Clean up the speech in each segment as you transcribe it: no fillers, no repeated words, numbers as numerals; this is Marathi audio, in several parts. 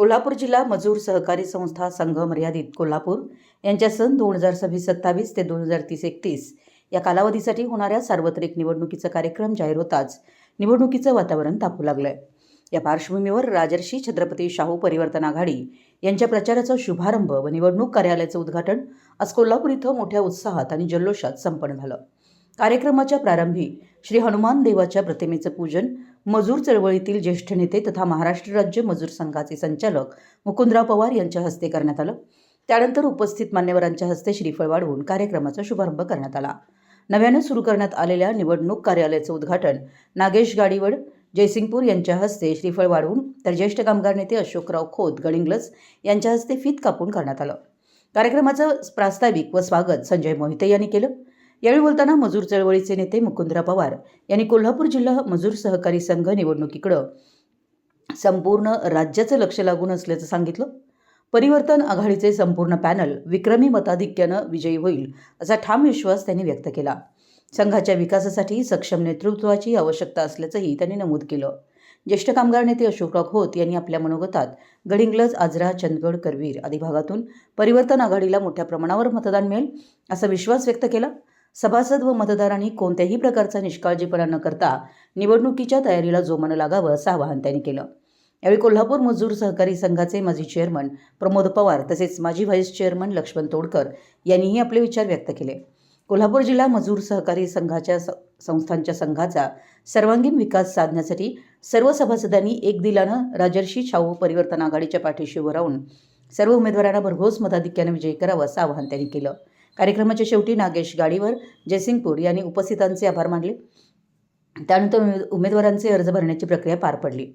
कोल्हापूर जिल्हा मजूर सहकारी संस्था संघ मर्यादित कोल्हापूर यांच्या सन 2026-27 ते 2030-31 या कालावधीसाठी होणाऱ्या सार्वत्रिक निवडणुकीचा कार्यक्रम जाहीर होताच निवडणुकीचं वातावरण तापू लागलंय। या पार्श्वभूमीवर राजर्षी छत्रपती शाहू परिवर्तन आघाडी यांच्या प्रचाराचा शुभारंभ व निवडणूक कार्यालयाचं उद्घाटन आज कोल्हापूर इथं मोठ्या उत्साहात आणि जल्लोषात संपन्न झालं। कार्यक्रमाच्या प्रारंभी श्री हनुमान देवाच्या प्रतिमेचं पूजन मजूर चळवळीतील ज्येष्ठ नेते तथा महाराष्ट्र राज्य मजूर संघाचे संचालक मुकुंदराव पवार यांच्या हस्ते करण्यात आलं। त्यानंतर उपस्थित मान्यवरांच्या हस्ते श्रीफळ वाढवून कार्यक्रमाचा शुभारंभ करण्यात आला। नव्याने सुरू करण्यात आलेल्या निवडणूक कार्यालयाचं उद्घाटन नागेश गाडीवड जयसिंगपूर यांच्या हस्ते श्रीफळ वाढवून तर ज्येष्ठ कामगार नेते अशोकराव खोत गडिंग्लज यांच्या हस्ते फीत कापून करण्यात आलं। कार्यक्रमाचं प्रास्ताविक व स्वागत संजय मोहिते यांनी केलं। यावेळी बोलताना मजूर चळवळीचे नेते मुकुंदराव पवार यांनी कोल्हापूर जिल्हा मजूर सहकारी संघ निवडणुकीकडे संपूर्ण राज्याचं लक्ष लागून असल्याचं सांगितलं। परिवर्तन आघाडीचे संपूर्ण पॅनल विक्रमी मताधिक्यानं विजयी होईल असा ठाम विश्वास त्यांनी व्यक्त केला। संघाच्या विकासासाठी सक्षम नेतृत्वाची आवश्यकता असल्याचंही त्यांनी नमूद केलं। ज्येष्ठ कामगार नेते अशोकराव खोत यांनी आपल्या मनोगतात गडिंग्लज, आजरा, चंदगड, करवीर आदी भागातून परिवर्तन आघाडीला मोठ्या प्रमाणावर मतदान मिळेल असा विश्वास व्यक्त केला। सभासद व मतदारांनी कोणत्याही प्रकारचा निष्काळजीपणा न करता निवडणुकीच्या तयारीला जोमानं लागावं असं आवाहन त्यांनी केलं। यावेळी कोल्हापूर मजूर सहकारी संघाचे माजी चेअरमन प्रमोद पवार तसेच माजी व्हाईस चेअरमन लक्ष्मण तोडकर यांनीही आपले विचार व्यक्त केले। कोल्हापूर जिल्हा मजूर सहकारी संघाच्या संस्थांच्या संघाचा सर्वांगीण विकास साधण्यासाठी सर्व सभासदांनी एक दिलानं राजर्षी शाहू परिवर्तन आघाडीच्या पाठीशी उभं राहून सर्व उमेदवारांना भरघोस मताधिक्याने विजयी करावं असं आवाहन त्यांनी केलं। कार्यक्रमाच्या शेवटी नागेश गाडीवर जयसिंगपूर यांनी उपस्थितांचे आभार मानले। त्यानंतर उमेदवारांचे अर्ज भरण्याची प्रक्रिया पार पडली।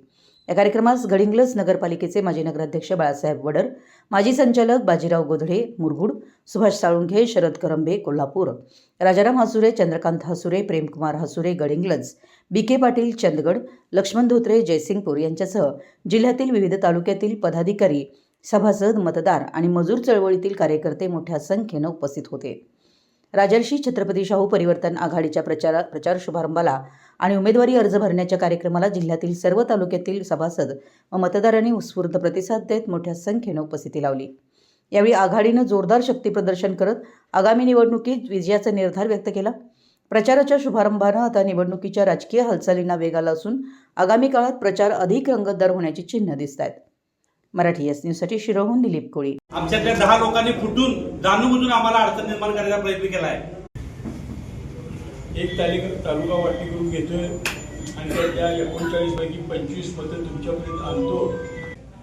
या कार्यक्रमास गडिंग्लज नगरपालिकेचे माजी नगराध्यक्ष बाळासाहेब वडर, माजी संचालक बाजीराव गोधडे मुरगुड, सुभाष साळुंखे, शरद करंबे कोल्हापूर, राजाराम हसुरे, चंद्रकांत हसुरे, प्रेमकुमार हसुरे गडिंग्लज, बीके पाटील चंदगड, लक्ष्मण धोत्रे जयसिंगपूर यांच्यासह जिल्ह्यातील विविध तालुक्यातील पदाधिकारी, सभासद, मतदार आणि मजूर चळवळीतील कार्यकर्ते मोठ्या संख्येनं उपस्थित होते। राजर्षी छत्रपती शाहू परिवर्तन आघाडीच्या प्रचार शुभारंभाला आणि उमेदवारी अर्ज भरण्याच्या कार्यक्रमाला जिल्ह्यातील सर्व तालुक्यातील सभासद व मतदारांनी उत्स्फूर्त प्रतिसाद देत मोठ्या संख्येनं उपस्थिती लावली। यावेळी आघाडीनं जोरदार शक्ती प्रदर्शन करत आगामी निवडणुकीत विजयाचा निर्धार व्यक्त केला। प्रचाराच्या शुभारंभानं आता निवडणुकीच्या राजकीय हालचालींना वेग आला असून आगामी काळात प्रचार अधिक रंगतदार होण्याची चिन्ह दिसत आहेत। मराठी एस न्यूजसाठी शिरोहून दिलीप कोळी। आमच्यातल्या 10 लोकांनी फुटून जाणून आम्हाला अडचण निर्माण करायचा प्रयत्न केला आहे। एक तालुका वाटणी करून घेतोय आणि त्या 39 पैकी 25 मतं तुमच्यापर्यंत आणतो।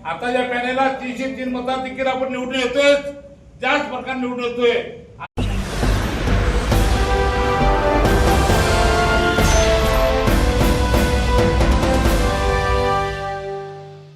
आता या पॅनेलला 303 मताधिक्याने आपण निवडून येतोय, त्याच प्रकारे निवडून येतोय।